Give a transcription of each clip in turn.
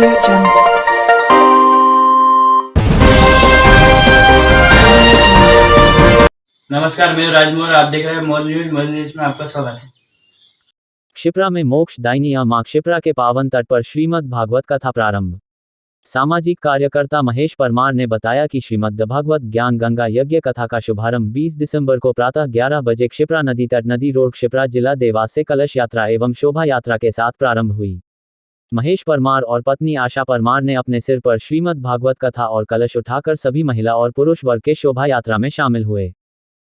Jungle. नमस्कार, मैं राजमोहन, आप देख रहे हैं मोर न्यूज में आपका स्वागत है। क्षिप्रा में मोक्ष दायिनी मां क्षिप्रा के पावन तट पर श्रीमद् भागवत कथा प्रारंभ। सामाजिक कार्यकर्ता महेश परमार ने बताया कि श्रीमद् भागवत ज्ञान गंगा यज्ञ कथा का शुभारंभ 20 दिसंबर को प्रातः 11 बजे क्षिप्रा नदी तट नदी रोड क्षिप्रा जिला देवास से कलश यात्रा एवं शोभा यात्रा के साथ प्रारंभ हुई। महेश परमार और पत्नी आशा परमार ने अपने सिर पर श्रीमद् भागवत कथा और कलश उठाकर सभी महिला और पुरुष वर्ग के शोभा यात्रा में शामिल हुए।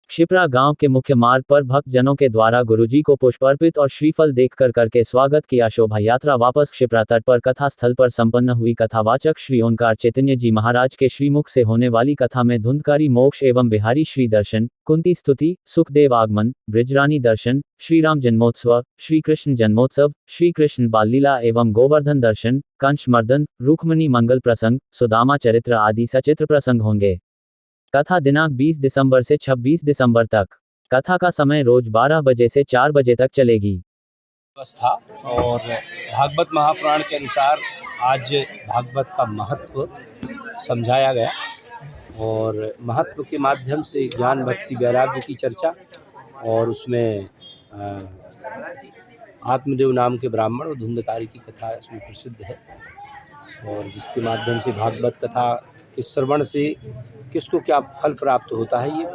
क्षिप्रा गांव के मुख्य मार्ग पर भक्त जनों के द्वारा गुरुजी को पुष्प अर्पित और श्रीफल देकर करके स्वागत किया। शोभा यात्रा वापस क्षिप्रा तट पर कथा स्थल पर संपन्न हुई। कथावाचक श्री ओंकार चैतन्य जी महाराज के श्रीमुख से होने वाली कथा में धुंधकारी मोक्ष एवं बिहारी श्री दर्शन, कुंती स्तुति, सुखदेव आगमन, ब्रिजरानी दर्शन, श्री राम जन्मोत्सव, श्री कृष्ण जन्मोत्सव, श्री कृष्ण बाल लीला एवं गोवर्धन दर्शन, कंस मर्दन, रुक्मिणी मंगल प्रसंग, सुदामा चरित्र आदि सचित्र प्रसंग होंगे। कथा दिनांक 20 दिसंबर से 26 दिसंबर तक। कथा का समय रोज 12 बजे से 4 बजे तक चलेगी। व्यवस्था और भागवत महापुराण के अनुसार आज भागवत का महत्व समझाया गया और महत्व के माध्यम से ज्ञान भक्ति वैराग्य की चर्चा और उसमें आत्मदेव नाम के ब्राह्मण और धुंधकारी की कथा इसमें प्रसिद्ध है और जिसके माध्यम से भागवत कथा के श्रवण से किसको क्या फल प्राप्त होता है ये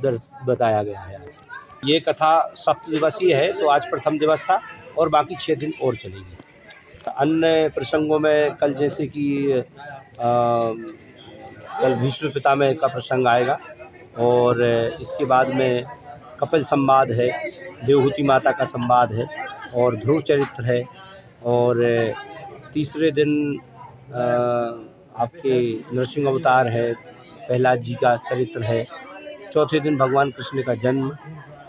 दर्ज बताया गया है। आज ये कथा सप्त दिवसीय है तो आज प्रथम दिवस था और बाकी 6 दिन और चलेगी। तो अन्य प्रसंगों में कल जैसे कि कल भीष्म पितामह का प्रसंग आएगा और इसके बाद में कपिल संवाद है, देवहूति माता का संवाद है और ध्रुव चरित्र है और तीसरे दिन आपके नरसिंह अवतार है, प्रहलाद जी का चरित्र है, चौथे दिन भगवान कृष्ण का जन्म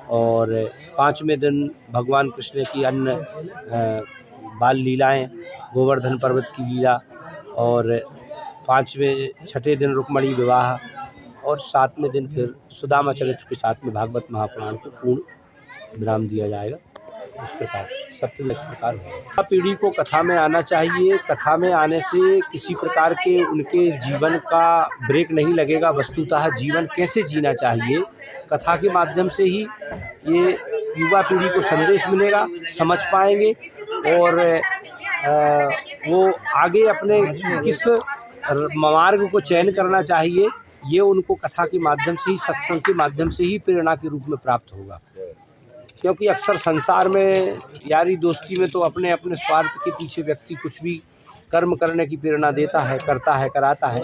और 5वें दिन भगवान कृष्ण की अन्य बाल लीलाएं, गोवर्धन पर्वत की लीला और 6ठे दिन रुक्मिणी विवाह और 7वें दिन फिर सुदामा चरित्र के साथ में भागवत महापुराण को पूर्ण विराम दिया जाएगा। इस प्रकार सप्तम इस प्रकार होगा। पीढ़ी को कथा में आना चाहिए। कथा में आने से किसी प्रकार के उनके जीवन का ब्रेक नहीं लगेगा। वस्तुतः जीवन कैसे जीना चाहिए कथा के माध्यम से ही ये युवा पीढ़ी को संदेश मिलेगा, समझ पाएंगे और वो आगे अपने किस मार्ग को चयन करना चाहिए ये उनको कथा के माध्यम से ही, सत्संग के माध्यम से ही प्रेरणा के रूप में प्राप्त होगा। क्योंकि अक्सर संसार में यारी दोस्ती में तो अपने अपने स्वार्थ के पीछे व्यक्ति कुछ भी कर्म करने की प्रेरणा देता है, करता है, कराता है,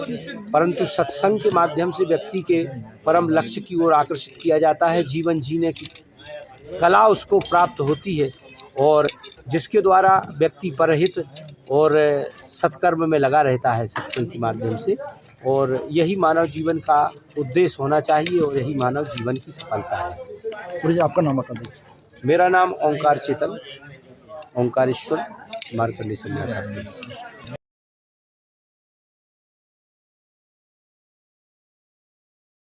परंतु सत्संग के माध्यम से व्यक्ति के परम लक्ष्य की ओर आकर्षित किया जाता है। जीवन जीने की कला उसको प्राप्त होती है और जिसके द्वारा व्यक्ति परहित और सत्कर्म में लगा रहता है सत्संग के माध्यम से और यही मानव जीवन का उद्देश्य होना चाहिए और यही मानव जीवन की सफलता है। आपका नाम बता दीजिए। मेरा नाम ओंकार चेतन, ओंकारेश्वर मार्कंडेय संन्यास आश्रम।